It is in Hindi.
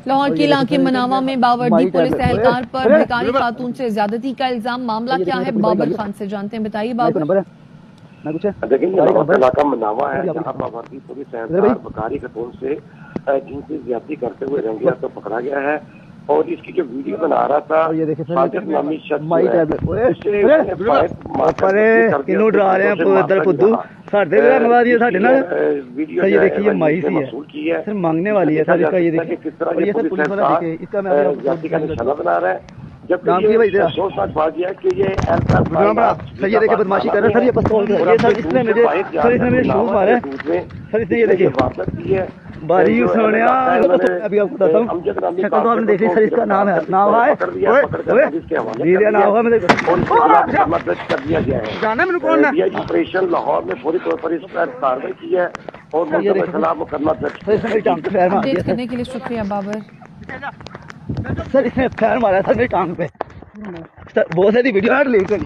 लाहौर के इलाके मनावा में बावर्दी पुलिस एहलकार पर बेकारी खातून से ज्यादती का इल्जाम। मामला क्या है, बाबर खान से जानते हैं। बताइए बाबर। देखिए, लाहौर का इलाका मनावा है जहाँ बावर्दी पुलिस एहलकार बेकारी खातून से जिनसी ज्यादती करते हुए रंगे हाथों पकड़ा गया है। और इसकी जो वीडियो बना रहा था साजिद नामी शख्स मांगने वाली है सर, इसका ये देखिए ये सर पुलिस वाला देखिए, इसका मैं निशाना बना रहा है। जबकि अफसोसनाक बात यह है कि ये सर ये देखिए बदमाशी कर रहा है सर, ये पिस्तौल सर इसने मेरे शूज मारे सर, इसने ये देखिए वारदात की है। बारी सोनिया अभी आपको बताता हूँ, शक्ल तो आपने देख ली सर। इसका नाम है नाम कर दिया नाम है मेरे कर दिया गया है। जाना मैंने कौन है ऑपरेशन लाहौर में पूरी तौर पर इस पर कार्रवाई की है और मुल्ज़िम के खिलाफ मुकदमा दर्ज करने के लिए शुक्रिया बाबर। सर इसने पैर मारा था मेरी टांग पे सर, बहुत सारी वीडियो लेकर